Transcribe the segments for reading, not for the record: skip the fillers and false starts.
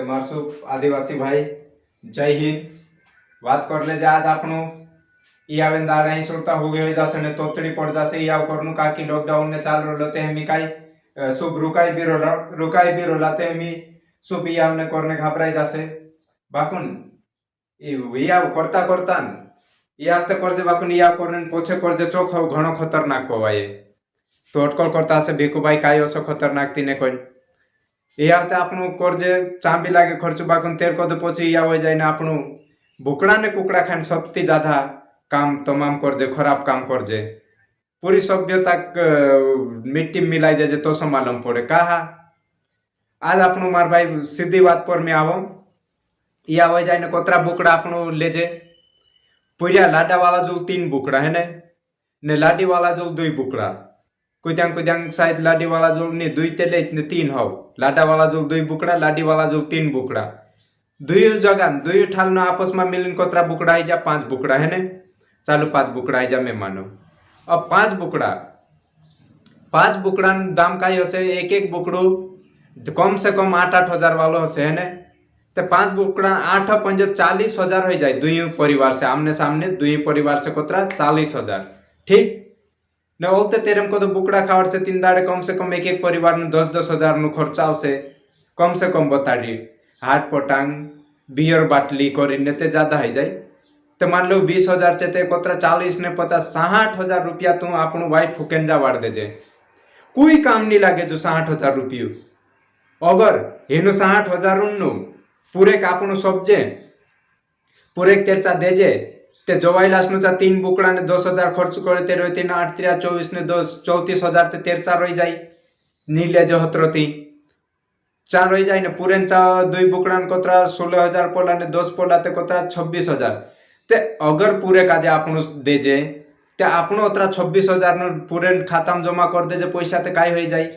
मारसु आदिवासी भाई जय हिंद। बात कर ले आज आपनो या दाड़ा ही सुरता हो गई जासे ने तोतड़ी पड़ जासे या करनु काकी लॉकडाउन ने चाल रोलते हमी काई सुब रुकाई भी रोलाते हमी सुब या ने करने घबराई जासे बाकुन या करता करता या ते करजे बाकुन या करने पोछे करजे चोख घणो खतरनाक को भाई तो अटकल करता से बेकु भाई काई ओसो खतरनाक तीने कोई या ते आपनु करजे चांबी लागे खर्च बाकुन तेर को तो पोछी या हो जाए ना आपनु बुकड़ा ने कुकड़ा खान सबती ज्यादा काम तमाम करजे खराब काम करजे पूरी सभ्यता मिट्टी मिलाई दे तो मालूम पड़े कहा आज आपनु मार भाई सीधी बात पर में आवो या हो जाए ने कोतरा बुकड़ा आपनु ले जे पूरिया लाडा वाला जो 3 बुकड़ा है ने लाडी वाला जो 2 बुकड़ा कुद्यांग शायद लाडी वाला जो ने 2 तेले इतने 3 हो लाडा वाला जो 2 बुकड़ा लाडी वाला जो 3 बुकड़ा 2 जगह 2 ठाल न आपस में मिलन कोतरा बुकड़ा ही जा 5 बुकड़ा है ने चालू 5 बुकड़ा ही जा मैं मानो अब 5 बुकड़ा दाम का हसे एक बुकड़ो कम से कम 8-8 हजार वालों हसे है ने तो 5 बुकड़ा 8-5 40,000 हो जाए 2 परिवार से आमने सामने 2 परिवार से कोतरा 40,000 ठीक ने ओलते तेरम को तो बुकड़ा खावर से 3 दाड़े कम से कम एक परिवार में 10-10 हजार नु खर्चा से कम से कम बताड़ी हाट पटांग बियर बाटली करीने ते ज्यादा हो जाए तो मान लो 20,000 चेते कोतरा 40 ने 50-60 हजार रुपया तू आपनु वाइफ फुकेंजा वाड़ दे जे कोई काम नहीं लागे जो 60 हजार रुपये अगर हेनु 60 हजार पूरे आपनु सब्जे पूरे तेरचा देजे ते जवाई लासनु 3 बुकड़ा ने 10,000 खर्च करे तेरे 3 8 3 24 ने 10 34,000 ते तेरचा रही जाए नीले जो हतरती 4 रही जाए ने पूरे 2 बुकड़ा कोतरा 16,000 पोला ने 10 पोला ते कोतरा 26,000 ते अगर पूरे काजे आपनु देजे ते आपनु ओतरा 26,000 नु पूरे खाता में जमा कर दे जे पैसा ते काय हो जाए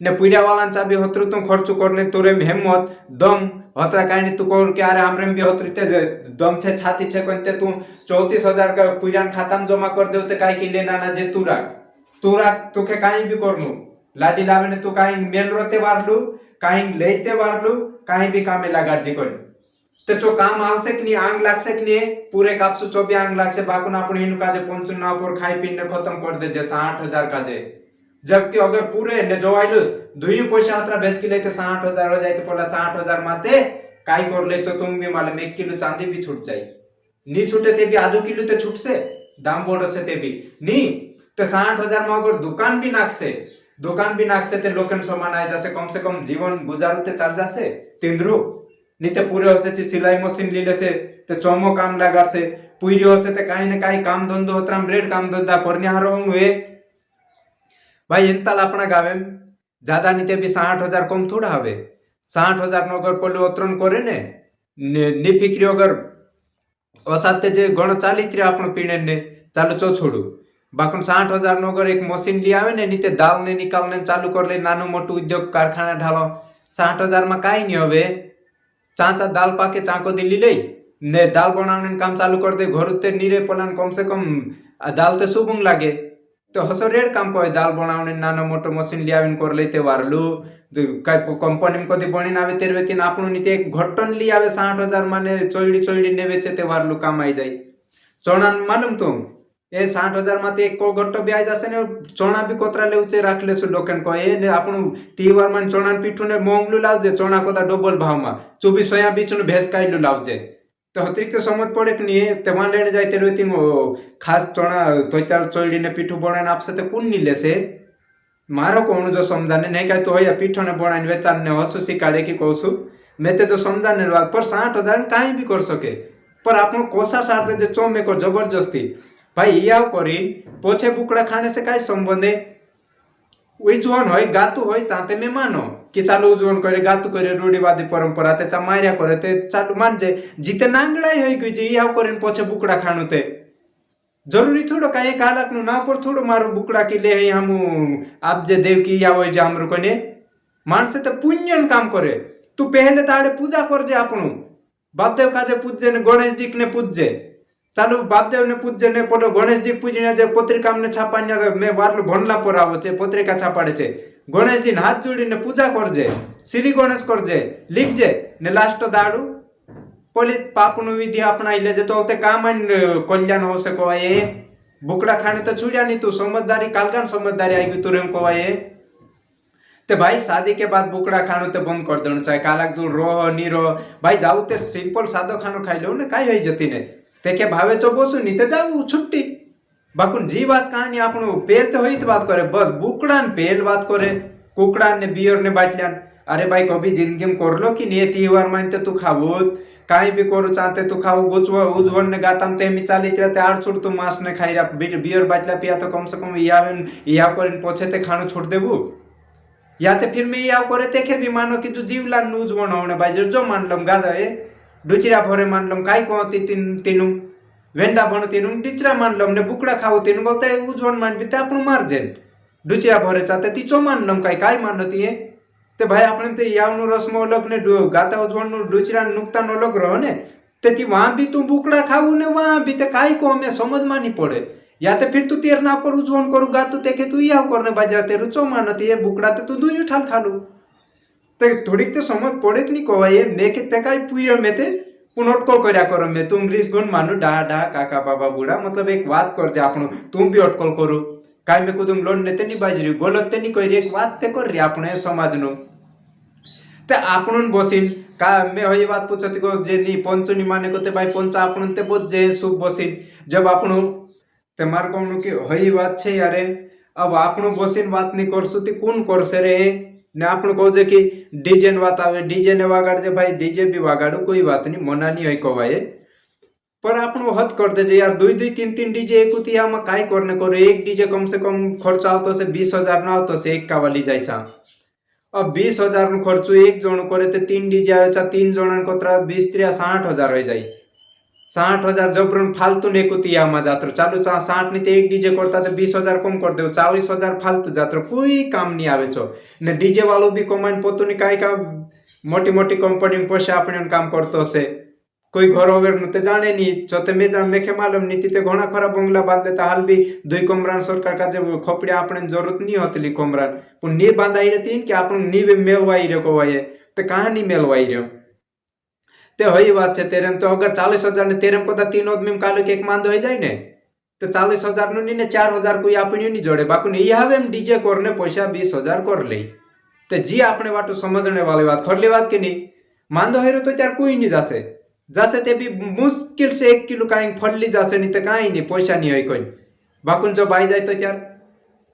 ने पीड़ा वाला चाबी होत्रु तू खर्च करने तोरे हिम्मत दम होतरा काई तू कर के अरे हमरे भी होत्रते दम छे छाती छे कोनते तू 34,000 का पीड़ा खाता में जमा कर देते काई के लेना ना जे तू राख तू के काई भी करनु लाडी लावे ने तू काई मेल रोते वारलू काई लेते वारलू काई भी कामे लगार जी कोन तो जो काम आवश्यक नहीं आंग लाग सक नहीं पूरे कापसु 24 आंग लाग से बाकुन आपण हिनु काजे पंचु ना पर खाई पीने खत्म कर दे जे 60,000 काजे जबकि अगर पूरे ने जोवाइलुस 2 पैसा अतरा बेस के लेते 60,000 हो जाए तो पहला 60,000 माते काई कर ले तुम भी मालूम 1 किलो चांदी भी छूट जाए नी छूटे ते भी आधो किलो ते छूट से दाम बोड़ से ते भी नी तो 60,000 में अगर दुकान भी नाक से ते लोकन सामान आए जैसे कम से कम जीवन गुजारू ते चल जासे तिंद्रु नी ते पूरे होसे ची सिलाई मशीन लीले से ते चोमो काम लगार से पूरी होसे ते काई ने काई काम धंधो होतरा ब्रेड काम धंधा करने हारो हुए भाई इंताल अपना गावे ज्यादा नीते भी 60,000 कम थोड़ा हवे 60,000 नो अगर पहले उतरण करे ने नी फिक्री अगर असाते जे गण चालित रे आपण पीने ने चालू चो छोड़ू बाकुन 60,000 नो अगर एक मशीन ली आवे ने नीते दाल ने निकालने चालू कर ले नानो मोटो उद्योग कारखाना ढालो 60,000 में काई नहीं हवे चाचा दाल पाके चाको दिल्ली ले ने दाल बनाने काम चालू कर दे घर ते नीरे पलन कम से कम दाल ते सुबुंग लागे तो हसो रेड काम को दाल बनाने नानो मोटो मशीन लियाविन कर लेते वारलू काय कंपनी में कदी बनी नावे तेरे वेतिन आपनु नीते एक घटन ली आवे 60,000 माने चोइडी ने बेचे ते वारलू काम आई जाए चोणा मालूम तुम ए 60,000 माते एक को घट्ट भी आई जासे ने चोणा भी कोतरा ले उचे राख ले सु लोकन को ए ने आपनु 3 मन चोणा पीठू ने मोंगलू लावजे चोणा को दा डबल भाव में 24 सोया बीच नु भेस काइलू लावजे तो अतिरिक्त समझ पड़े कि नहीं तेमा लेने जाए तेरे तीन खास चोणा तोइतार चोइडी ने पीठू बनाने आपसे तो कुन नहीं लेसे मारो कौन जो समझाने नहीं कहे तो या पीठो ने बनाने वेचान ने हसु सिकाड़े की कहसु मैं तो जो समझाने बात पर 60,000 काई भी कर सके पर आपनो कोसा सार दे चोमे को जबरदस्ती भाई याव करी पोछे बुकड़ा खाने से काई संबंध है वही जुआन होय गातु होय चाहते में मानो कि चालू जुआन करे गातु करे रूढ़िवादी परंपरा ते चमारिया करे ते चालू मान जे जीते नांगड़ाई होय कि जी याव करीन पोछे बुकड़ा खानु ते जरूरी थोड़ो काई कालक नु ना पर थोड़ो मारो बुकड़ा की ले हम आप जे देव की या होय जे हमरो कोने मानसे ते पुण्यन काम करे तू पहले दाड़े पूजा कर जे आपनु बापदेव काजे पूजे ने गणेश जी ने पूजे चालू बापदेव ने पूजे ने पोलो गणेश जी पूजने जे पत्रिका में छापान्या मैं वारलो भणला पर आवो छे पत्रिका छापाडे छे गणेश जी हाथ जोड़ी ने पूजा करजे, श्री गणेश करजे, लिखजे ने लास्ट दाड़ू पोली पापनु विधि अपनाई ले तो काम कल्याण हो सको ये बुकड़ा खाने तो छुड़िया नहीं तू समझदारी कालगान समझदारी आएगी तुरे को ये ते भाई शादी के बाद बुकड़ा खानो ते बंद कर देना चाहे कालक जो रो नी रो भाई जाऊ ते सिंपल सादो खानो खाई लो ने काई होई जती ने ते भावे तो बोसु नी ते जाऊ छुट्टी बाकुन जी बात कहानी आपनो पेल तो होई बात करे बस बुकड़ान पेल बात करे कुकड़ान ने बियर ने बाटल्यान अरे भाई कभी जिंदगी में कर लो कि नहीं त्योहार मानते तू खावूत कहीं भी करू चाहते तू खाओ गुजवा उजवन ने गाताम ते मी चाली रहते आड़ छुट तू मांस ने खाई रहा बियर बाटला पिया तो कम से कम या करिन पोछे ते खानो छोड़ देबू या ते फिर मैं या करे तेखे भी मानो कि तू जीवला नूज बनाउने भाई जो मान लम गादा ए डुचिरा भरे मान लम काई कोती तीनू वेंडा बन तीनू डिचरा मान लम ने बुकड़ा खाओ तीनू बोलते उजवन मान भी ते आपनु मार जेन डुचिरा भरे चाहते ती चो मान लम काई काई मानती है ते भाई अपने ते यावनु रस्म अलग ने गाता उजवन डुचिरा नुक्ता अलग रहो ने ते ती वहां भी तू बुकड़ा खाऊ ने वहां भी ते काई को हमें समझ में नहीं पड़े या तो फिर तू तेर ना पर उजवन करू गा तू तेके तू या करने बाजरा तेरू चो मानती है बुकड़ा ते तू दुई उठाल खा लू ते थोड़ी ते समझ पड़े कि नहीं कोवा ये मैं के ते काई पुयर में ते पुनोटकल करया करो मैं तुम इंग्लिश गुण मानु डा डा काका बाबा बूढ़ा मतलब एक बात कर जा आपनु तुम भी अटकल करू काई में कुदुम लोन ने ते नहीं बाजरी गलत ते नहीं करी एक बात ते कर रे आपने समाज नु ते आपनुन बसिन का मैं होई बात पूछती को जे नी पंचनी माने को ते भाई पंचा आपनुन ते बहुत जे शुभ बसिन जब आपनु ते मार कहूँ कि हई बात छे यारे अब आपनो बसीन बात नहीं करसु ती कौन करसे रे ने आपनो कहो जे कि डीजे ने बात आवे डीजे ने वागाड़ जे भाई डीजे भी वागाड़ो कोई बात नहीं मना नहीं होई कहवाए पर आपनो हद कर दे जे यार 2-2-3-3 डीजे एक उती हम काई करने करो एक डीजे कम से कम खर्च आवतो से 20,000 ना आवतो से एक का वाली जाय छा अब 20,000 नु खर्चो एक जण करे ते 3 डीजे आवे छा 3 जणन कोतरा 20-60,000 हो जाई 60,000 जबरन फालतू ने कुतिया में जात्र चालू 60 नहीं तो एक डीजे करता तो 20,000 कम कर दो 40,000 फालतू जात्र कोई काम नहीं आवे छो ने डीजे वालों भी कमाइन पोतु नहीं काई का मोटी मोटी कंपनी में पैसा अपने काम करतो से कोई घर ओवर नुते जाने नहीं चोते में जा मेखे मालूम नहीं ते घोड़ा खरा बंगला बांध लेता हाल भी 2 कमरान सरकार का जब खोपड़िया अपने जरूरत नहीं होती कमरान पुन नी बांधाई रहती कि आपन नी मेलवाई रे को वाये ते कहां नी मेलवाई रे ते हई बात है तेरे तो अगर 40,000 ने तेरे को 3 आदमी में कालो केक मान दो हो जाए ने तो 40,000 नु ने 4,000 कोई आपनी नहीं जोड़े बाकू नहीं हवे हम डीजे करने पैसा 20,000 कर ले ते जी आपने बाटू समझने वाली बात खरली बात की नहीं मान दो हेरो तो यार कोई नहीं जासे ते भी मुश्किल से 1 किलो काई फल्ली जासे नहीं ते काई नहीं पैसा नहीं होई कोई बाकुन जब आई जाए तो यार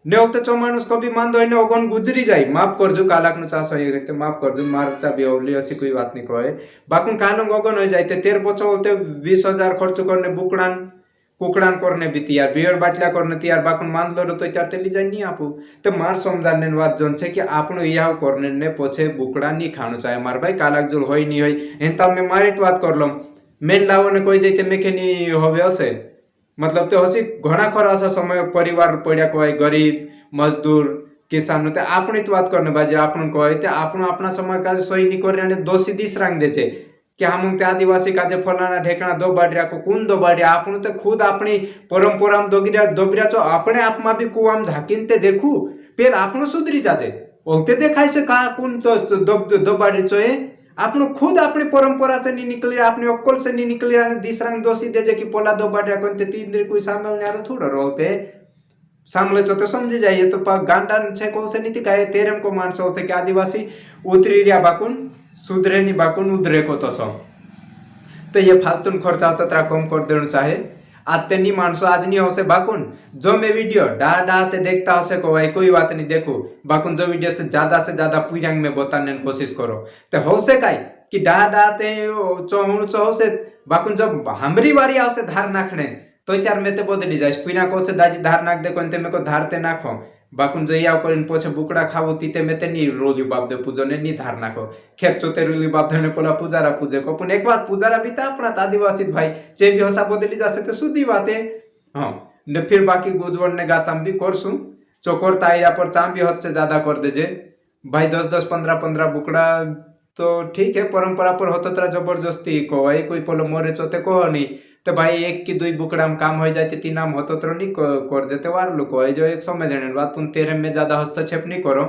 ने होते चो मानुस कभी मान दो ने ओगन गुजरी जाए माफ कर जो कालाक नु चास होय गते माफ कर जो मारता भी होली ऐसी कोई बात नहीं कहे बाकुन कानो ओगन हो जाते 13 बच्चों होते 20,000 खर्च करने बुकड़ान कुकड़ान करने भी तैयार बियर बाटला करने तैयार बाकुन मान लो तो त्यार तेली जाय नहीं आपू तो मार समझाने बात जोन छे कि आपनो याव करने ने पोछे बुकड़ा नहीं खानो चाहे मार भाई कालाक जोल होई नहीं होई एंता में मारित बात करलम मेन लावो ने कोई देते मेखे नहीं होवे असे मतलब तो हसी घना खरा सा समय परिवार पड़ा कोई गरीब मजदूर किसान ते आपनी तो बात करने बाजे आपन कहे ते आपनो अपना समाज का सही नहीं कर रहे दोषी दिस रंग दे छे कि हम ते आदिवासी का जे फलाना ढेकना दो बाड़िया को कौन दो बाड़िया आपनो ते खुद अपनी परंपरा में दोबिरा चो अपने आप में भी कुआम झाकिन ते देखू फिर आपनो सुधरी जाजे ओलते देखाय से का कौन तो दो बाड़ी चो है आपनो खुद अपनी परंपरा से नहीं निकली अपने अक्कल से नहीं निकली दिसरंग दोषी दे जे कि पोला दो बाड़िया कोनते 3 दिन कोई सामल न्यारो थोड़ा रोते सामले तो समझ जाइए तो गांडा छे को से नीति काहे तेरम को मानसो होते कि आदिवासी उतरी रिया बाकुन सुधरे नहीं बाकुन उधरे को तो सो तो ये फालतू खर्चा होता तरा कम कर देना चाहे आते नहीं मानसो आज नहीं हो से बाकुन जो मैं वीडियो डा ते देखता हो से कोई बात नहीं देखो बाकुन जो वीडियो से ज्यादा पुरंग में बताने की कोशिश करो तो हो से काई कि डा ते चो से बाकुन जब हमरी बारी आओ से धार नाखने तो त्यार में ते बदली जाए पुना को से दाजी धार नाख दे कोनते में को धारते नाखो बाकुन जो याव करिन पोछे बुकड़ा खावो तीते में ते नी रोली बाप दे पूजो ने नी धार नाखो खेप चोते रोली बाप धने पोला पूजारा पूजे को पुन एक बात पूजारा भी ता अपना आदिवासी भाई चे भी होसा बदली जासे ते सुधी बात है हां ने फिर बाकी गुजवन ने गाताम भी करसु चोकर ताया पर चाम भी हद से ज्यादा कर दे जे भाई 10-10 15-15 बुकड़ा तो ठीक है परंपरा पर होता तरा जबरदस्ती को भाई कोई पोलो मोरे चोते को नहीं तो भाई 1 की 2 बुकड़ा में काम हो जाते 3 होतो तो नहीं कर देते वार लोग जो एक समझने बात पुन तेरे में ज्यादा हस्तक्षेप नहीं करो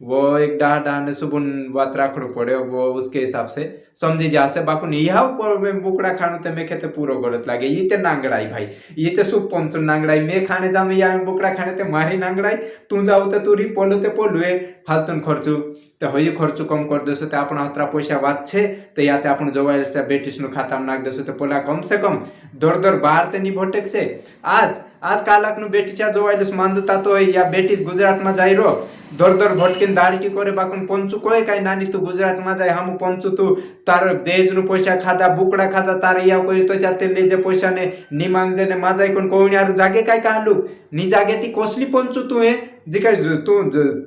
वो एक डाह डाह ने सुबुन बात राखड़ू पड़े वो उसके हिसाब से समझी जा से बाकुन यह ऊपर में बुकड़ा खाणु ते मेखे ते पूरो गलत लागे ये ते नांगड़ाई भाई ये ते सुप पंचुन नांगड़ाई मैं खाने जा में या बुकड़ा खाने ते मारी नांगड़ाई तू जाऊ ते तू री पोलो ते पोलुए फालतून खर्चू तो हई खर्चू कम कर देसो तो आपण हतरा पैसा वात छे तो या ते आपण जोवाइल से बेटीस नु खाता में नाख देसो तो पोला कम से कम दर दर बाहर ते नी भटक से आज कालक नु बेटी चा जोवाइल मानदुता तो या बेटी गुजरात में जाई रो दर दर भटकिन दाड़ी की करे बाकुन पंचू कोई काई नानी तू गुजरात में जाए हम पंचू तू तार देज नु पैसा खादा बुकड़ा खादा तार या कोई तो चारते ले जे पैसा ने नी मांग दे ने माजाई कोन कोणी यार जागे काय कालू नी जागे ती कोसली पंचू तू हे जी काय तू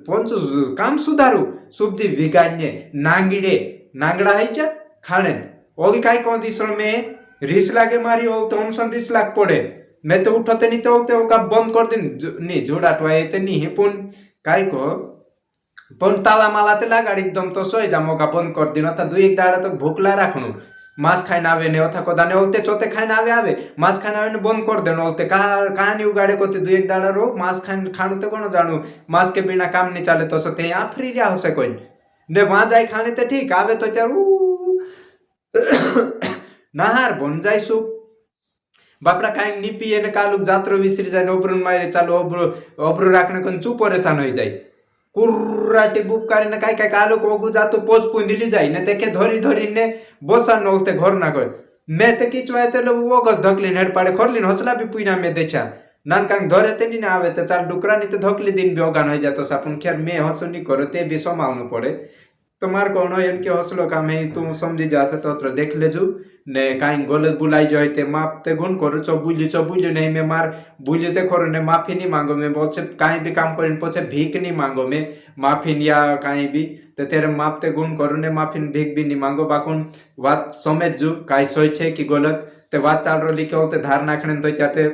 पंचू काम सुधारू सुब्दी विगान्ये नांगीडे नांगड़ा है खाने ओगी काय कौन दिसरो में रिस लागे मारी ओ तो हम रिस लाग पड़े मैं तो उठते नहीं तो ओका बंद कर दिन नी जोडाटवाय ते नी पुन काय को पण ताला माला ते लागाडी एकदम तो सोय जा मोका बंद कर दिन था दुई एक दाड़ा तो भूखला राखणू मांस खाइन आवे ने ओथा कोदाने ओलते चोते खाइन आवे मांस खाइन आवे ने बंद कर देनो ओलते कहानी उगाड़े कोते दुई एक दाड़ा रो मांस खाइन खाणू ते कोण जाणू मांस के बिना काम नहीं चले तो सते यहाँ फ्री रहा से कोई ने वहां जाए खाने ते ठीक आवे तो चारू नाहार बन जाए सुप बापड़ा काई नी पिए ने कालुक जात्रो विसरी जाए ओब्रुन मारे चालू ओब्रु राखने कोन चू परेशान हो जाए कुर्राटी बुक करे ने काय काय कालुक ओगु जातो पोज पुंदिली जाए ने तेके धरी धरी ने बोसा नोलते घर ना कोई मैं ते किचवाए ते लो वो गस धकली नेड पाड़े खरलिन हौसला भी पुइना में देछा नानकांग धरे ते नी आवे ते चाल डुकरा नी ते धकली दिन भी ओगान हो जातो सापुन खेर में हसो नी करो ते भी समाउनु पड़े तो मार कोनो इनके हौसलो का में तू समझी जा से तो देख लेजू ने काई गलत बुलाई जो ते माप ते गुण करो चबुली नहीं मैं मार बुली ते खरो ने माफी नहीं मांगो मैं बहुत से काई भी काम करिन पछे भीख नहीं मांगो मैं माफी या काई भी ते तेरे माप ते गुण करो ने माफी भीख भी नहीं मांगो बाकुन बात समझ जू काई सोय छे कि गलत ते बात चाल रो लिखे होते धार नाखने तो त्याते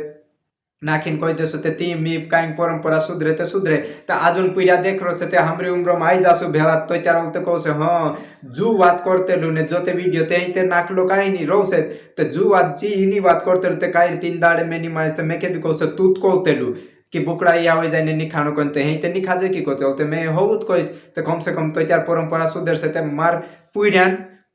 नाखिन कोई देसो ते ती मी काई परंपरा सुधरे ते आजुन पीड़ा देख रो से ते हमरी उम्र में आई जासु भेला तो त्यार बोलते को से हां जू बात करते लु ने जोते वीडियो ते ही ते नाखलो काई नहीं रो से ते जू बात जी ही नहीं बात करते ते काई तीन दाड़े में नहीं मारे ते मैं के भी को से तूत कोते लु कि बुकड़ा या हो जाए नी खानो कोनते ही ते नी खाजे की कोते होते मैं होउत कोई ते कम से कम तो त्यार परंपरा सुधर से ते मार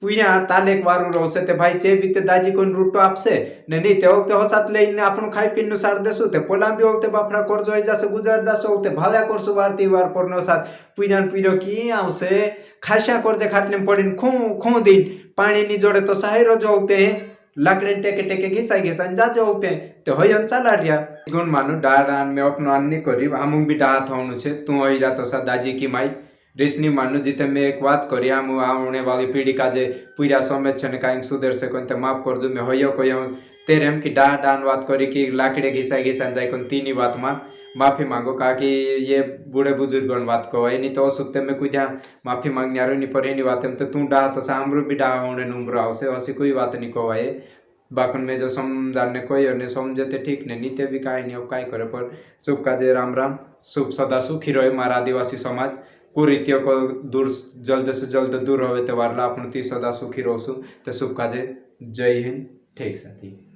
पुण्या तालेक वारू रोसे ते भाई चे बीते दाजी कोन रूटो आपसे ने नी ते ओलते होसात लेने आपनो खाई पिन्नु सार देसु ते पोला भी ओलते बापना कर जोई जासे गुजर जासे ओलते भाव्या करसु वारती वार परनो साथ पुण्यान पिरो की आवसे खाशा करजे खाटले पडिन खो दिन पानी नी जोड़े तो साहिरो जोलते लाकड़े टेके टेके घिसा जा जोलते ते होयन चला रिया गुण मानु डाडान में अपनो अन्नी करी हमु भी डा थौनु छे तू होइरा तो सा दाजी की माई रेसनी मानु जीते मैं एक बात करी हम आने वाली पीढ़ी का जे पूरा समझ छे कहीं सुधर से कोई माफ कर दू मैं होयो कोई तेरे हम की डान बात करी कि लाकड़े घिसा जाए कौन तीन बात में माफी मांगो का कि ये बूढ़े बुजुर्ग बात को है नहीं तो सुते में कुछ माफी मांगने आ रही नहीं पर नहीं बात तो तू डा तो सामरू भी डा होने नुम्र आवसे ऐसी कोई बात नहीं को है बाकन में जो समझाने कोई और समझे तो ठीक नहीं नीते भी काई नहीं अब काई करे पर शुभ काजे राम राम शुभ सदा सुखी रहे मारा आदिवासी समाज कुरीतियों को दूर जल्द से जल्द दूर होवे ते वारला अपन ती सदा सुखी रोसु ते शुभ काजे जय हिंद ठीक साथी।